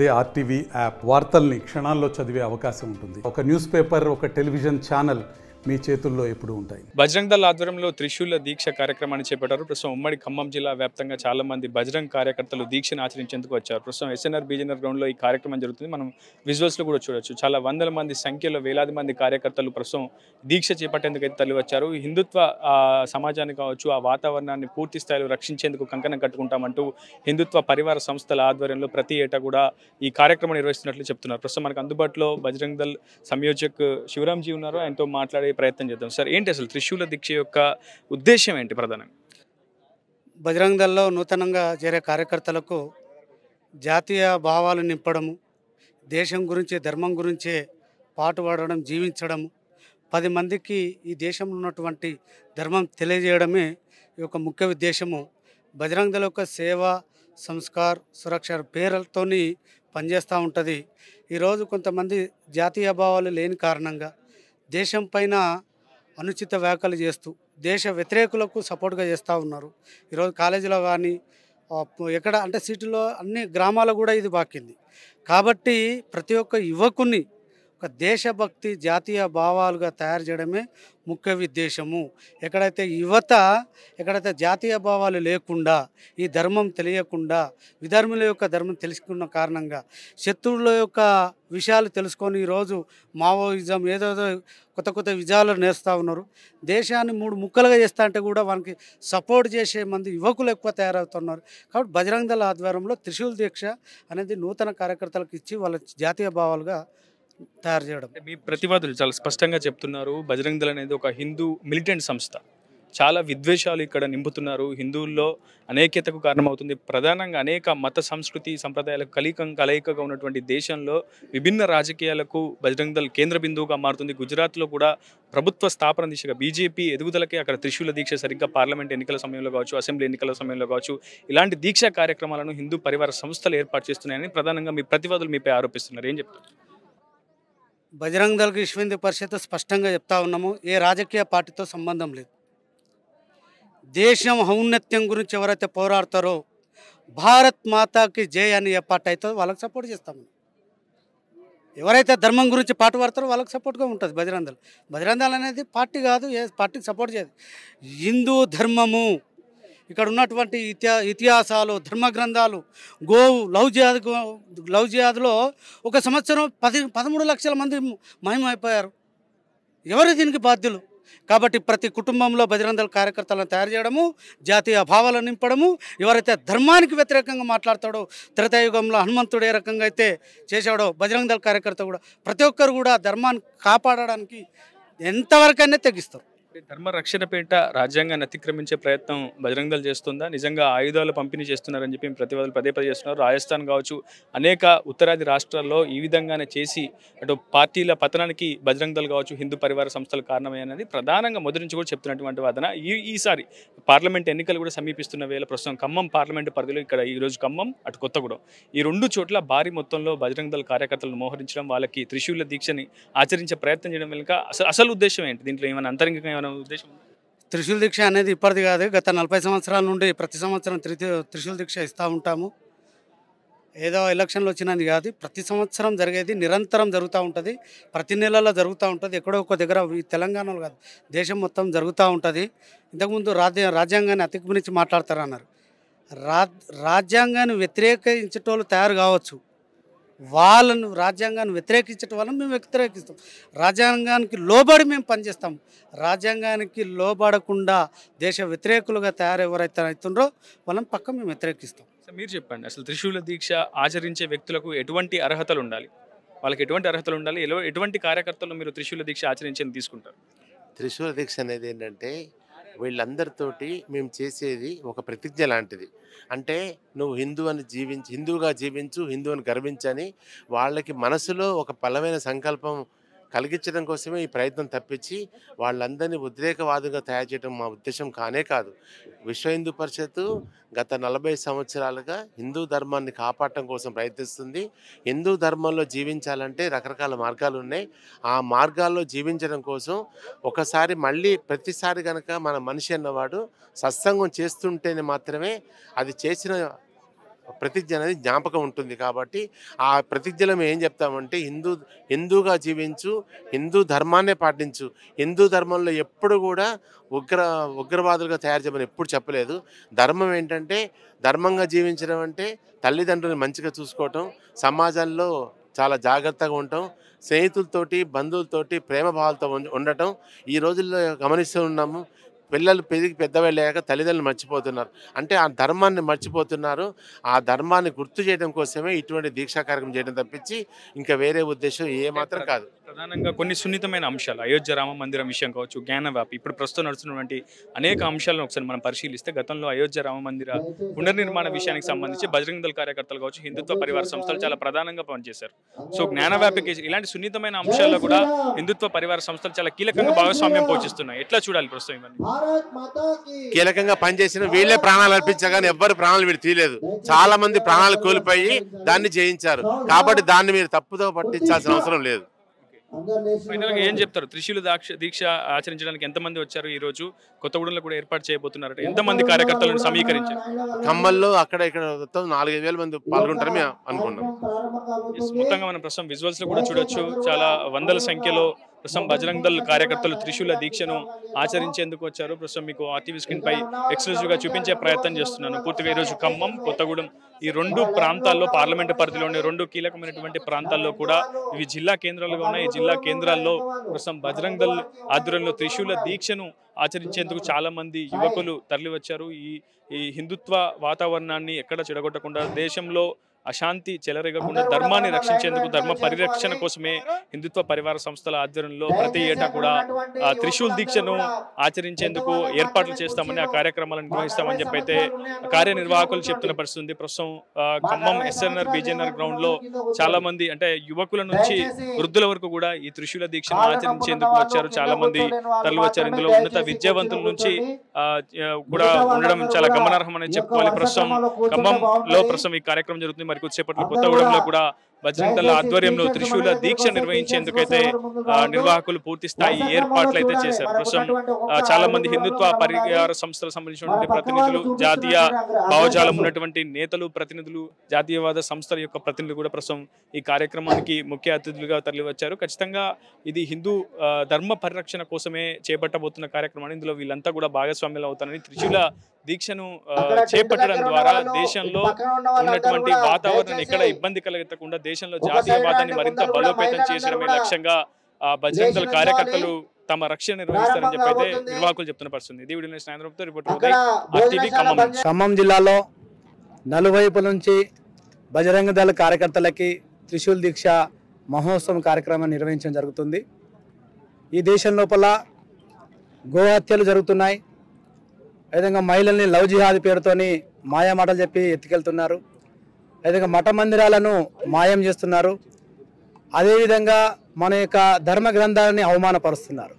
అదే RTV app వార్తల్ని క్షణాల్లో చదివే అవకాశం ఉంటుంది. ఒక న్యూస్ పేపర్, ఒక టెలివిజన్ ఛానల్ మీ చేతుల్లో ఎప్పుడూ ఉంటాయి. బజరంగ్ దళ్ ఆధ్వర్యంలో త్రిశూల దీక్ష కార్యక్రమాన్ని చేపట్టారు. ప్రస్తుతం ఉమ్మడి ఖమ్మం జిల్లా వ్యాప్తంగా చాలా మంది బజరంగ్ కార్యకర్తలు దీక్షను ఆచరించేందుకు వచ్చారు. ప్రస్తుతం ఎస్ఎన్ఆర్ బీజేఎన్ఆర్ గ్రౌండ్లో ఈ కార్యక్రమం జరుగుతుంది. మనం విజువల్స్లో కూడా చూడొచ్చు. చాలా వందల మంది సంఖ్యలో వేలాది మంది కార్యకర్తలు ప్రస్తుతం దీక్ష చేపట్టేందుకు అయితే తరలి వచ్చారు. హిందుత్వ సమాజాన్ని కావచ్చు, ఆ వాతావరణాన్ని పూర్తి స్థాయిలో రక్షించేందుకు కంకణం కట్టుకుంటామంటూ హిందుత్వ పరివార సంస్థల ఆధ్వర్యంలో ప్రతి ఏటా కూడా ఈ కార్యక్రమం నిర్వహిస్తున్నట్లు చెప్తున్నారు. ప్రస్తుతం మనకు అందుబాటులో బజరంగ్ దళ్ సంయోజక్ శివరాంజీ ఉన్నారు. ఆయనతో మాట్లాడే ప్రయత్నం చేద్దాం. సార్, ఏంటి అసలు త్రిశూల దీక్ష యొక్క ఉద్దేశం ఏంటి ప్రధానంగా? బజరంగ్ దళ్లో నూతనంగా చేరే కార్యకర్తలకు జాతీయ భావాలు నింపడము, దేశం గురించి, ధర్మం గురించే పాటుపడడం, జీవించడము, 10 మందికి ఈ దేశంలో ఉన్నటువంటి ధర్మం తెలియజేయడమే ఈ యొక్క ముఖ్య ఉద్దేశము. బజరంగ్ దళ యొక్క సేవ, సంస్కార్, సురక్ష పేర్లతోని పనిచేస్తూ ఉంటుంది. ఈరోజు కొంతమంది జాతీయ భావాలు లేని కారణంగా దేశం పైన అనుచిత వ్యాఖ్యలు చేస్తూ దేశ వ్యతిరేకులకు సపోర్ట్గా చేస్తూ ఉన్నారు. ఈరోజు కాలేజీలో కానీ ఎక్కడ అంటే సిటీలో అన్ని గ్రామాల్లో కూడా ఇది బాకింది. కాబట్టి ప్రతి ఒక్క యువకుని ఒక దేశభక్తి, జాతీయ భావాలుగా తయారు చేయడమే ముఖ్య ఉద్దేశము. ఎక్కడైతే జాతీయ భావాలు లేకుండా, ఈ ధర్మం తెలియకుండా, విధర్ముల యొక్క ధర్మం తెలుసుకున్న కారణంగా శత్రువుల యొక్క విషయాలు తెలుసుకొని ఈరోజు మావోయిజం ఏదోదో కొత్త విజయాలు నేర్స్తూ ఉన్నారు. దేశాన్ని 3 ముక్కలుగా చేస్తా అంటే కూడా వానికి సపోర్ట్ చేసే మంది యువకులు ఎక్కువ తయారవుతున్నారు. కాబట్టి బజరంగ్ దళ ఆధ్వర్యంలో త్రిశూల్ దీక్ష అనేది నూతన కార్యకర్తలకు ఇచ్చి వాళ్ళ జాతీయ భావాలుగా తయారు చేయడం. మీ ప్రతివాదులు చాలా స్పష్టంగా చెప్తున్నారు, బజరంగ్ దళ్ అనేది ఒక హిందూ మిలిటెంట్ సంస్థ. చాలా విద్వేషాలు ఇక్కడ నింపుతున్నారు. హిందువుల్లో అనేకతకు కారణమవుతుంది. ప్రధానంగా అనేక మత సంస్కృతి సంప్రదాయాలకు కలయికగా ఉన్నటువంటి దేశంలో విభిన్న రాజకీయాలకు బజరంగ్ దళ్ కేంద్ర బిందువుగా మారుతుంది. గుజరాత్లో కూడా ప్రభుత్వ స్థాపన దిశగా బీజేపీ ఎదుగుదలకే అక్కడ త్రిశూల దీక్ష సరిగ్గా పార్లమెంట్ ఎన్నికల సమయంలో కావచ్చు, అసెంబ్లీ ఎన్నికల సమయంలో కావచ్చు, ఇలాంటి దీక్షా కార్యక్రమాలను హిందూ పరివార సంస్థలు ఏర్పాటు చేస్తున్నాయని ప్రధానంగా మీ ప్రతివాదులు మీపై ఆరోపిస్తున్నారు. ఏం చెప్తారు? బజరంగ్ దళకి విశ్వ హిందూ పరిషత్ స్పష్టంగా చెప్తా ఉన్నాము, ఏ రాజకీయ పార్టీతో సంబంధం లేదు. దేశం ఔన్నత్యం గురించి ఎవరైతే పోరాడతారో, భారత్ మాతాకి జై అని ఏ పార్టీ అవుతుందో వాళ్ళకి సపోర్ట్ చేస్తాము. ఎవరైతే ధర్మం గురించి పాటు పడతారో వాళ్ళకి సపోర్ట్గా ఉంటుంది బజరంగ్ దళ్. బజరంగ్ దళ్ అనేది పార్టీ కాదు, ఏ పార్టీకి సపోర్ట్ చేయదు. హిందూ ధర్మము, ఇక్కడ ఉన్నటువంటి ఇతిహాసాలు, ధర్మ గ్రంథాలు, గోవు లవ్ జిహాద్లో ఒక సంవత్సరం 13 లక్షల మంది మహిమైపోయారు. ఎవరు దీనికి బాధ్యులు? కాబట్టి ప్రతి కుటుంబంలో బజరంగ్ దళ్ కార్యకర్తలను తయారు చేయడము, జాతీయ భావాలను నింపడము, ఎవరైతే ధర్మానికి వ్యతిరేకంగా మాట్లాడతాడో, త్రేతాయుగంలో హనుమంతుడు ఏ రకంగా అయితే చేశాడో బజరంగ్ దళ్ కార్యకర్త కూడా ప్రతి ఒక్కరు కూడా ధర్మాన్ని కాపాడడానికి ఎంతవరకైనా తెగిస్తారు. ధర్మ రక్షణ పేట రాజ్యాంగాన్ని అతిక్రమించే ప్రయత్నం బజరంగ్ దళ్ చేస్తుందా? నిజంగా ఆయుధాలు పంపిణీ చేస్తున్నారని చెప్పి ప్రతివాదులు పదే చేస్తున్నారు. రాజస్థాన్ కావచ్చు, అనేక ఉత్తరాది రాష్ట్రాల్లో ఈ విధంగానే చేసి అటు పార్టీల పతనానికి బజరంగ్ దళ్ కావచ్చు, హిందూ పరివార సంస్థలు కారణమైనది ప్రధానంగా మొదటి నుంచి కూడా చెప్తున్నటువంటి వాదన. ఈసారి పార్లమెంట్ ఎన్నికలు కూడా సమీపిస్తున్న వేళ ప్రస్తుతం ఖమ్మం పార్లమెంటు పరిధిలో, ఇక్కడ ఈరోజు ఖమ్మం, అటు కొత్తగూడెం, ఈ 2 చోట్ల భారీ మొత్తంలో బజరంగ్ దళ్ కార్యకర్తలను మోహరించడం, వాళ్ళకి త్రిశూల దీక్షని ఆచరించే ప్రయత్నం చేయడం వెనుక అసలు ఉద్దేశం ఏంటి? దీంట్లో ఏమైనా అంతరంగికంగా ఉద్దేశం? త్రిశూల దీక్ష అనేది ఇప్పటిది కాదు, గత 40 సంవత్సరాల నుండి ప్రతి సంవత్సరం త్రిశూల దీక్ష ఇస్తూ ఉంటాము. ఏదో ఎలక్షన్లు వచ్చినది కాదు, ప్రతి సంవత్సరం జరిగేది, నిరంతరం జరుగుతూ ఉంటుంది. ప్రతి నెలలో జరుగుతూ ఉంటుంది. ఎక్కడో ఒక దగ్గర, ఈ తెలంగాణలో కాదు, దేశం మొత్తం జరుగుతూ ఉంటుంది. ఇంతకుముందు రాజ్యాంగాన్ని అతిక్రమించి మాట్లాడతారన్నారు. రాజ్యాంగాన్ని వ్యతిరేకించేటోళ్ళు తయారు కావచ్చు, వాళ్ళను రాజ్యాంగాన్ని వ్యతిరేకించడం వల్ల మేము వ్యతిరేకిస్తాం. రాజ్యాంగానికి లోబడి మేము పనిచేస్తాం. రాజ్యాంగానికి లోబడకుండా దేశ వ్యతిరేకులుగా ఎవరైతే అవుతుండ్రో వాళ్ళని పక్క మేము వ్యతిరేకిస్తాం. సార్, మీరు చెప్పండి, అసలు త్రిశూల దీక్ష ఆచరించే వ్యక్తులకు ఎటువంటి అర్హతలు ఉండాలి? వాళ్ళకి ఎటువంటి అర్హతలు ఉండాలి? ఎటువంటి కార్యకర్తలు మీరు త్రిశూల దీక్ష ఆచరించేది తీసుకుంటారు? త్రిశూల దీక్ష అనేది ఏంటంటే, వీళ్ళందరితోటి మేము చేసేది ఒక ప్రతిజ్ఞ లాంటిది. అంటే నువ్వు హిందువుగా జీవించు, హిందువుని గర్వించని వాళ్ళకి మనసులో ఒక బలమైన సంకల్పం కలిగించడం కోసమే ఈ ప్రయత్నం తప్పించి వాళ్ళందరినీ ఉద్రేకవాదుగా తయారు చేయడం మా ఉద్దేశం కానే కాదు. విశ్వ హిందూ పరిషత్తు గత 40 సంవత్సరాలుగా హిందూ ధర్మాన్ని కాపాడటం కోసం ప్రయత్నిస్తుంది. హిందూ ధర్మంలో జీవించాలంటే రకరకాల మార్గాలు ఉన్నాయి. ఆ మార్గాల్లో జీవించడం కోసం ఒకసారి మళ్ళీ ప్రతిసారి కనుక మన మనిషి అన్నవాడు సత్సంగం చేస్తుంటేనే మాత్రమే అది చేసిన ప్రతిజ్ఞ అనేది జ్ఞాపకం ఉంటుంది. కాబట్టి ఆ ప్రతిజ్ఞలో మేము ఏం చెప్తామంటే హిందూగా జీవించు, హిందూ ధర్మాన్నే పాటించు. హిందూ ధర్మంలో ఎప్పుడు కూడా ఉగ్రవాదులుగా తయారు చేయమని ఎప్పుడు చెప్పలేదు. ధర్మం ఏంటంటే ధర్మంగా జీవించడం అంటే తల్లిదండ్రులను మంచిగా చూసుకోవటం, సమాజంలో చాలా జాగ్రత్తగా ఉండటం, స్నేహితులతోటి బంధువులతోటి ప్రేమ భావాలతో ఉండటం. ఈ రోజుల్లో గమనిస్తూ ఉన్నాము, పిల్లలు పెద్దవాళ్ళయ్యాక తల్లిదండ్రులు మర్చిపోతున్నారు. అంటే ఆ ధర్మాన్ని మర్చిపోతున్నారు. ఆ ధర్మాన్ని గుర్తు చేయడం కోసమే ఇటువంటి దీక్షా కార్యక్రమం చేయడం తప్పించి ఇంకా వేరే ఉద్దేశం ఏమాత్రం కాదు. ప్రధానంగా కొన్ని సున్నితమైన అంశాలు, అయోధ్య రామ మందిరం విషయం కావచ్చు, జ్ఞానవ్యాపి, ఇప్పుడు ప్రస్తుతం నడుస్తున్నటువంటి అనేక అంశాలను ఒకసారి మనం పరిశీలిస్తే గతంలో అయోధ్య రామ మందిర పునర్నిర్మాణ విషయానికి సంబంధించి బజరంగ దళ కార్యకర్తలు కావచ్చు, హిందుత్వ పరివార సంస్థలు చాలా ప్రధానంగా పనిచేశారు. సో జ్ఞానవ్యాపి కేసు ఇలాంటి సున్నితమైన అంశాల్లో కూడా హిందుత్వ పరివార సంస్థలు చాలా కీలకంగా భాగస్వామ్యం పోషిస్తున్నాయి. ఎట్లా చూడాలి ప్రస్తుతం ఇవన్నీ? కీలకంగా పనిచేసిన వీళ్ళే ప్రాణాలు అర్పించగానే ఎవ్వరు ప్రాణాలు వీళ్ళు తీయలేదు. చాలా మంది ప్రాణాలు కోల్పోయి దాన్ని జయించారు. కాబట్టి దాన్ని మీరు తప్పుదో పట్టించాల్సిన అవసరం లేదు. ఏం చెప్తారు? త్రిశూల దీక్ష ఆచరించడానికి ఎంతమంది వచ్చారు? ఈ రోజు కొత్తగూడెంలో కూడా ఏర్పాటు చేయబోతున్నారు. ఎంతమంది కార్యకర్తలను సమీకరించారు? ఖమ్మంలో అక్కడ ఇక్కడ 4,000 మంది పాల్గొంటారని మేము అనుకున్నాం. మొత్తంగా మనం ప్రస్తుతం విజువల్స్ లో కూడా చూడొచ్చు, చాలా వందల సంఖ్యలో ప్రస్తుతం బజరంగ్ దళ్ కార్యకర్తలు త్రిశూల దీక్షను ఆచరించేందుకు వచ్చారు. ప్రస్తుతం మీకు ఆర్టీవీ స్క్రీన్ పై ఎక్స్క్లూజివ్ గా చూపించే ప్రయత్నం చేస్తున్నాను. పూర్తిగా ఈరోజు ఖమ్మం, కొత్తగూడెం ఈ 2 ప్రాంతాల్లో, పార్లమెంటు పరిధిలోని 2 కీలకమైనటువంటి ప్రాంతాల్లో కూడా ఇవి జిల్లా కేంద్రాలుగా ఉన్నాయి. ఈ జిల్లా కేంద్రాల్లో ప్రస్తుతం బజరంగ్ దళ్ ఆధ్వర్యంలో త్రిశూల దీక్షను ఆచరించేందుకు చాలా మంది యువకులు తరలి వచ్చారు. ఈ హిందుత్వ వాతావరణాన్ని ఎక్కడ చెడగొట్టకుండా, దేశంలో అశాంతి చెలరేగకుండా ధర్మాన్ని రక్షించేందుకు, ధర్మ పరిరక్షణ కోసమే హిందుత్వ పరివార సంస్థల ఆధ్వర్యంలో ప్రతి ఏటా కూడా త్రిశూల్ దీక్షను ఆచరించేందుకు ఏర్పాట్లు చేస్తామని, ఆ కార్యక్రమాలను నిర్వహిస్తామని చెప్పి అయితే కార్యనిర్వాహకులు చెప్తున్న పరిస్థితి. ప్రస్తుతం ఖమ్మం ఎస్ఎన్ఆర్ బీజేఎన్ఆర్ గ్రౌండ్ లో చాలా మంది, అంటే యువకుల నుంచి వృద్ధుల వరకు కూడా ఈ త్రిశూల దీక్షను ఆచరించేందుకు వచ్చారు. చాలా మంది తరలి వచ్చారు. ఇందులో ఉన్నత విద్యావంతుల నుంచి కూడా ఉండడం చాలా గమనార్హమని చెప్పుకోవాలి. ప్రస్తుతం ఖమ్మంలో ప్రస్తుతం ఈ కార్యక్రమం జరుగుతుంది. మరి కొద్దిసేపట్లో కొత్తగూడెంలో కూడా బజరంగ్ దళ ఆధ్వర్యంలో త్రిశూల దీక్ష నిర్వహించేందుకైతే నిర్వాహకులు పూర్తి స్థాయి ఏర్పాట్లు అయితే చేశారు. ప్రస్తుతం చాలా మంది హిందుత్వ పరివార సంస్థలకు సంబంధించినటువంటి ప్రతినిధులు, జాతీయ భావజాలం ఉన్నటువంటి నేతలు, ప్రతినిధులు, జాతీయవాద సంస్థల యొక్క ప్రతినిధులు కూడా ప్రస్తుతం ఈ కార్యక్రమానికి ముఖ్య అతిథులుగా తరలి వచ్చారు. ఖచ్చితంగా ఇది హిందూ ధర్మ పరిరక్షణ కోసమే చేపట్టబోతున్న కార్యక్రమాన్ని, ఇందులో వీళ్ళంతా కూడా భాగస్వామ్యాలు అవుతారని, త్రిశూల దీక్షను చేపట్టడం ద్వారా దేశంలో ఉన్నటువంటి వాతావరణం ఎక్కడ ఇబ్బంది కలగకుండా దేశంలో జాతీయవాదాన్ని మరింత బలోపేతం చేసడమే లక్ష్యంగా బజరంగ్ దళ కార్యకర్తలు తమ రక్షణ నిర్వహిస్తారని చెప్పి అయితే నిర్వాహకులు చెప్తున్న పరిస్థితి. ఇది వీడియో సాయంత్రంతో రిపోర్టర్ ఖమ్మం జిల్లాలో నలువైపుల నుంచి బజరంగ దళ కార్యకర్తలకి త్రిశూల్ దీక్ష మహోత్సవం కార్యక్రమం నిర్వహించడం జరుగుతుంది. ఈ దేశం లోపల గోహత్యలు జరుగుతున్నాయి. విధంగా మహిళల్ని లవ్ జిహాద్ పేరుతోని మాయమాటలు చెప్పి ఎత్తుకెళ్తున్నారు. విధంగా మఠ మందిరాలను మాయం చేస్తున్నారు. అదేవిధంగా మన యొక్క ధర్మ గ్రంథాలని అవమానపరుస్తున్నారు.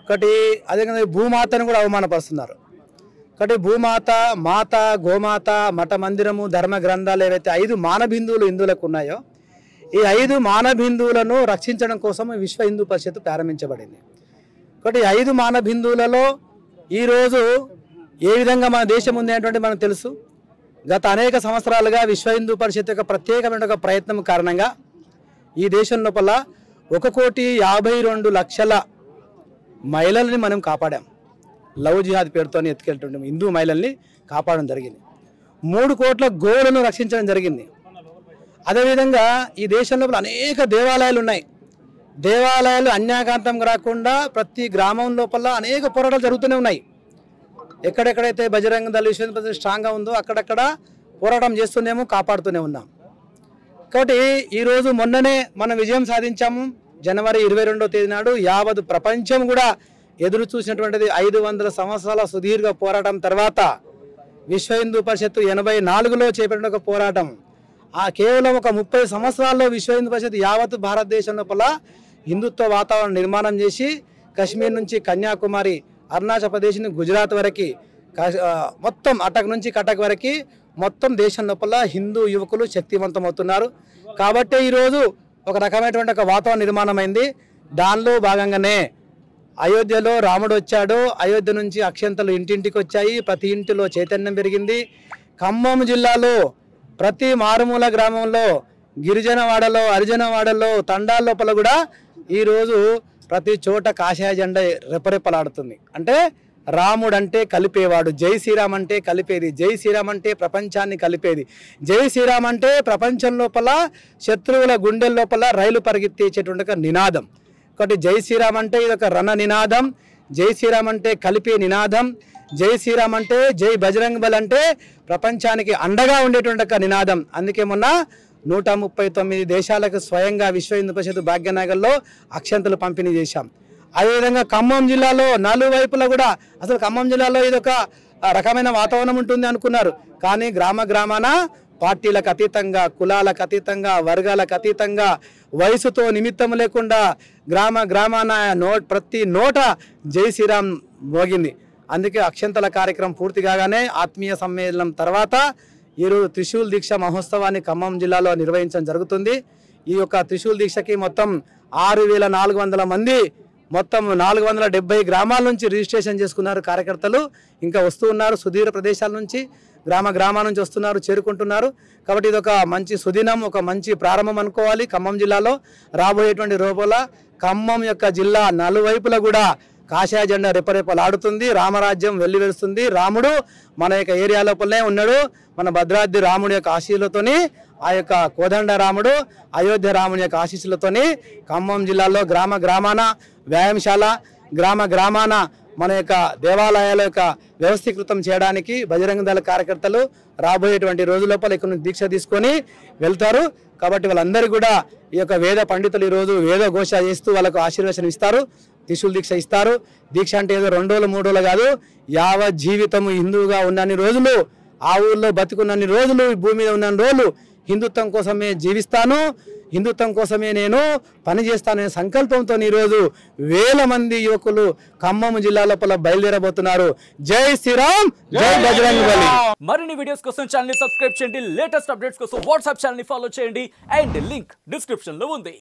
ఒకటి అదేవిధంగా భూమాతను కూడా అవమానపరుస్తున్నారు. ఒకటి భూమాత, మాత, గోమాత, మఠ మందిరము, ధర్మ గ్రంథాలు ఏవైతే 5 మానబిందువులు హిందువులకు ఉన్నాయో ఈ 5 మానబిందువులను రక్షించడం కోసం విశ్వ హిందూ పరిషత్ ప్రారంభించబడింది. ఒకటి 5 మానబిందువులలో ఈరోజు ఏ విధంగా మన దేశం ఉంది అనేటువంటి మనకు తెలుసు. గత అనేక సంవత్సరాలుగా విశ్వ హిందూ పరిషత్ యొక్క ప్రత్యేకమైన ఒక ప్రయత్నం కారణంగా ఈ దేశం లోపల 1,52,00,000 మహిళల్ని మనం కాపాడాం. లవ్ జిహాద్ పేరుతో ఎత్తుకెళ్తుంటాం హిందూ మహిళల్ని కాపాడడం జరిగింది. 3 కోట్ల గోవులను రక్షించడం జరిగింది. అదేవిధంగా ఈ దేశం లోపల అనేక దేవాలయాలు ఉన్నాయి. దేవాలయాలు అన్యాకాంతం రాకుండా ప్రతి గ్రామం లోపల అనేక పోరాటాలు జరుగుతూనే ఉన్నాయి. ఎక్కడెక్కడైతే బజరంగ దళ విశ్వ స్ట్రాంగ్గా ఉందో అక్కడక్కడ పోరాటం చేస్తూనేమో కాపాడుతూనే ఉన్నాం. కాబట్టి ఈరోజు మొన్ననే మనం విజయం సాధించాము. జనవరి 22వ తేదీ నాడు యావత్ ప్రపంచం కూడా ఎదురు చూసినటువంటిది 500 సంవత్సరాల సుదీర్ఘ పోరాటం తర్వాత విశ్వ హిందూ పరిషత్తు 84లో చేపట్టిన ఒక పోరాటం. కేవలం ఒక 30 సంవత్సరాల్లో విశ్వ హిందూ పరిషత్ యావత్ భారతదేశం లోపల హిందుత్వ వాతావరణం నిర్మాణం చేసి కశ్మీర్ నుంచి కన్యాకుమారి, అరుణాచల్ ప్రదేశ్ నుంచి గుజరాత్ వరకు, మొత్తం అటక్ నుంచి కటక్ వరకు మొత్తం దేశం లోపల హిందూ యువకులు శక్తివంతం అవుతున్నారు. కాబట్టి ఈరోజు ఒక రకమైనటువంటి ఒక వాతావరణ నిర్మాణం అయింది. దానిలో భాగంగానే అయోధ్యలో రాముడు వచ్చాడు. అయోధ్య నుంచి అక్షంతలు ఇంటింటికి వచ్చాయి. ప్రతి ఇంటిలో చైతన్యం పెరిగింది. ఖమ్మం జిల్లాలో ప్రతి మారుమూల గ్రామంలో, గిరిజన వాడలో, హరిజన వాడలో, తండాల లోపల కూడా ఈరోజు ప్రతి చోట కాషాయ జెండా రెపరెపలాడుతుంది. అంటే రాముడు అంటే కలిపేవాడు, జై శ్రీరామ్ అంటే కలిపేది, జై శ్రీరామ్ అంటే ప్రపంచాన్ని కలిపేది, జై శ్రీరామ్ అంటే ప్రపంచం లోపల శత్రువుల గుండెల లోపల రైలు పరిగెత్తేసేటువంటి ఒక నినాదం. కాబట్టి జై శ్రీరామ్ అంటే ఇది ఒక రణ నినాదం, జై శ్రీరామ్ అంటే కలిపే నినాదం, జై శ్రీరామ్ అంటే జై బజరంగ్ బల్ అంటే ప్రపంచానికి అండగా ఉండేటువంటి ఒక నినాదం. అందుకే మొన్న 139 దేశాలకు స్వయంగా విశ్వ హిందూ పరిషత్ భాగ్యనగర్లో అక్షంతలు పంపిణీ చేశాం. అదేవిధంగా ఖమ్మం జిల్లాలో నలువైపులా కూడా అసలు ఖమ్మం జిల్లాలో ఇదొక రకమైన వాతావరణం ఉంటుంది అనుకున్నారు. కానీ గ్రామాన పార్టీలకు అతీతంగా, కులాలకు అతీతంగా, వర్గాలకు అతీతంగా, వయసుతో నిమిత్తం లేకుండా గ్రామాన ప్రతి నోట జై శ్రీరామ్ మోగింది. అందుకే అక్షంతల కార్యక్రమం పూర్తి కాగానే ఆత్మీయ సమ్మేళనం తర్వాత ఈరోజు త్రిశూల్ దీక్ష మహోత్సవాన్ని ఖమ్మం జిల్లాలో నిర్వహించడం జరుగుతుంది. ఈ యొక్క త్రిశూల్ దీక్షకి మొత్తం 6400 మంది, మొత్తం 470 గ్రామాల నుంచి రిజిస్ట్రేషన్ చేసుకున్నారు కార్యకర్తలు. ఇంకా వస్తూ ఉన్నారు, సుదూర ప్రదేశాల నుంచి, గ్రామాల నుంచి వస్తున్నారు, చేరుకుంటున్నారు. కాబట్టి ఇది ఒక మంచి సుదినం, ఒక మంచి ప్రారంభం అనుకోవాలి. ఖమ్మం జిల్లాలో రాబోయేటువంటి రోజుల ఖమ్మం యొక్క జిల్లా నలువైపులా కూడా కాషాయ జెండా రెపరెపలాడుతుంది, రామరాజ్యం వెల్లివెలుస్తుంది. రాముడు మన యొక్క ఏరియా లోపలనే ఉన్నాడు. మన భద్రాద్రి రాముడి యొక్క ఆశీస్సులతోని, ఆ యొక్క కోదండ రాముడు, అయోధ్య రాముడి యొక్క ఆశీస్సులతోని ఖమ్మం జిల్లాలో గ్రామాన వ్యాయామశాల, గ్రామాన మన యొక్క దేవాలయాల యొక్క వ్యవస్థీకృతం చేయడానికి బజరంగ దళ కార్యకర్తలు రాబోయేటువంటి రోజు లోపల ఇక్కడ నుంచి దీక్ష తీసుకొని వెళ్తారు. కాబట్టి వాళ్ళందరూ కూడా ఈ యొక్క వేద పండితులు ఈరోజు వేద ఘోష చేస్తూ వాళ్ళకు ఆశీర్వచనం ఇస్తారు, త్రిశూల్ దీక్ష ఇస్తారు. దీక్ష అంటే ఏదో 2 రోజులు 3 రోజులు కాదు, యావత్ జీవితము హిందువుగా ఉన్నన్ని రోజులు, ఆ ఊళ్ళో బతుకున్నన్ని రోజులు, ఈ భూమి మీద ఉన్నన్ని రోజులు హిందుత్వం కోసమే జీవిస్తాను, హిందుత్వం కోసమే నేను పనిచేస్తాననే సంకల్పంతో ఈరోజు వేల మంది యువకులు ఖమ్మం జిల్లా లోపల బయలుదేరబోతున్నారు. జై శ్రీరామ్, జై బజరంగ్ బలి. మరిన్ని వీడియోస్ కోసం ఛానల్ ని సబ్స్క్రైబ్ చేయండి, లేటెస్ట్ అప్డేట్స్ కోసం వాట్సాప్ ఛానల్ ని ఫాలో చేయండి, అండ్ లింక్ డిస్క్రిప్షన్ లో ఉంది.